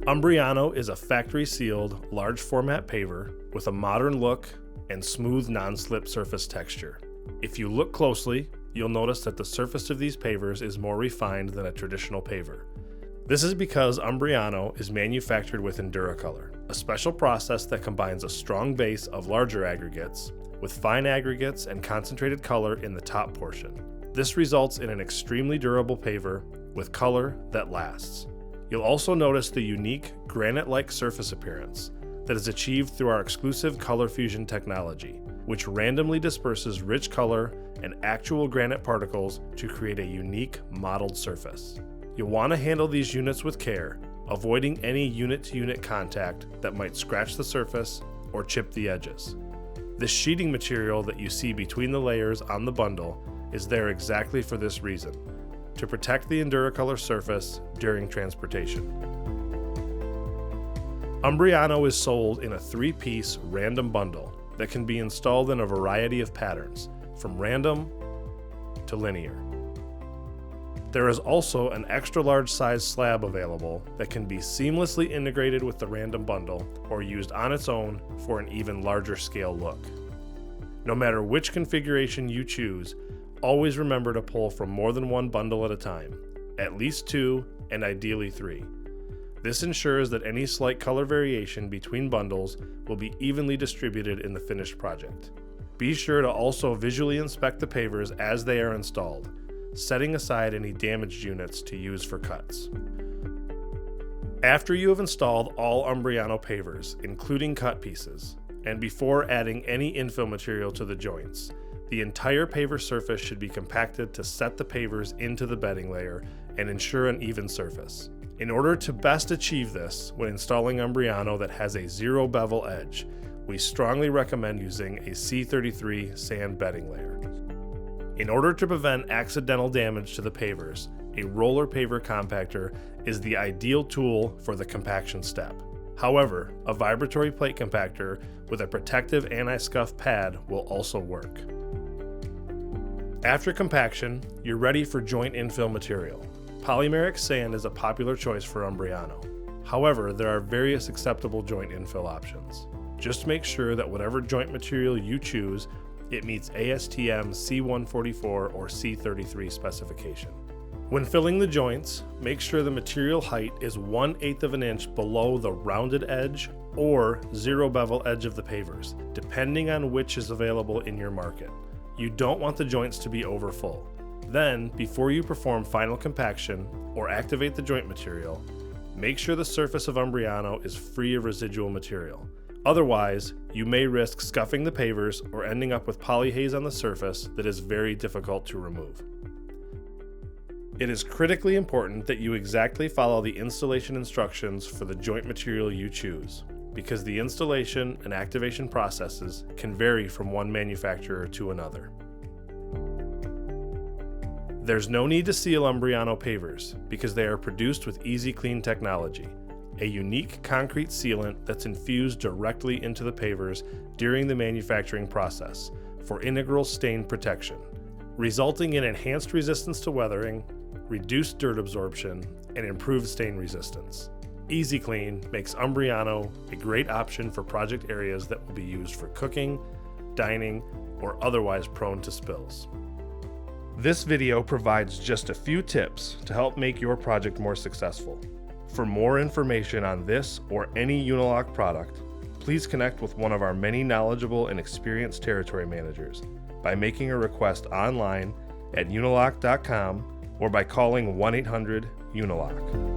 Umbriano is a factory-sealed, large format paver with a modern look and smooth non-slip surface texture. If you look closely, you'll notice that the surface of these pavers is more refined than a traditional paver. This is because Umbriano is manufactured with EnduraColor, a special process that combines a strong base of larger aggregates with fine aggregates and concentrated color in the top portion. This results in an extremely durable paver with color that lasts. You'll also notice the unique granite-like surface appearance that is achieved through our exclusive ColorFusion technology, which randomly disperses rich color and actual granite particles to create a unique modeled surface. You'll want to handle these units with care, avoiding any unit-to-unit contact that might scratch the surface or chip the edges. This sheeting material that you see between the layers on the bundle is there exactly for this reason, to protect the EnduraColor surface during transportation. Umbriano is sold in a 3-piece random bundle that can be installed in a variety of patterns, from random to linear. There is also an extra large size slab available that can be seamlessly integrated with the random bundle or used on its own for an even larger scale look. No matter which configuration you choose, always remember to pull from more than one bundle at a time, at least 2 and ideally 3. This ensures that any slight color variation between bundles will be evenly distributed in the finished project. Be sure to also visually inspect the pavers as they are installed, setting aside any damaged units to use for cuts. After you have installed all Umbriano pavers, including cut pieces, and before adding any infill material to the joints, the entire paver surface should be compacted to set the pavers into the bedding layer and ensure an even surface. In order to best achieve this when installing Umbriano that has a zero bevel edge, we strongly recommend using a C33 sand bedding layer. In order to prevent accidental damage to the pavers, a roller paver compactor is the ideal tool for the compaction step. However, a vibratory plate compactor with a protective anti-scuff pad will also work. After compaction, you're ready for joint infill material. Polymeric sand is a popular choice for Umbriano. However, there are various acceptable joint infill options. Just make sure that whatever joint material you choose, it meets ASTM C144 or C33 specification. When filling the joints, make sure the material height is 1/8 of an inch below the rounded edge or zero bevel edge of the pavers, depending on which is available in your market. You don't want the joints to be over full. Then, before you perform final compaction or activate the joint material, make sure the surface of Umbriano is free of residual material. Otherwise, you may risk scuffing the pavers or ending up with polyhaze on the surface that is very difficult to remove. It is critically important that you exactly follow the installation instructions for the joint material you choose, because the installation and activation processes can vary from one manufacturer to another. There's no need to seal Umbriano pavers because they are produced with EasyClean technology, a unique concrete sealant that's infused directly into the pavers during the manufacturing process for integral stain protection, resulting in enhanced resistance to weathering, reduced dirt absorption, and improved stain resistance. EasyClean makes Umbriano a great option for project areas that will be used for cooking, dining, or otherwise prone to spills. This video provides just a few tips to help make your project more successful. For more information on this or any Unilock product, please connect with one of our many knowledgeable and experienced territory managers by making a request online at unilock.com or by calling 1-800-UNILOCK.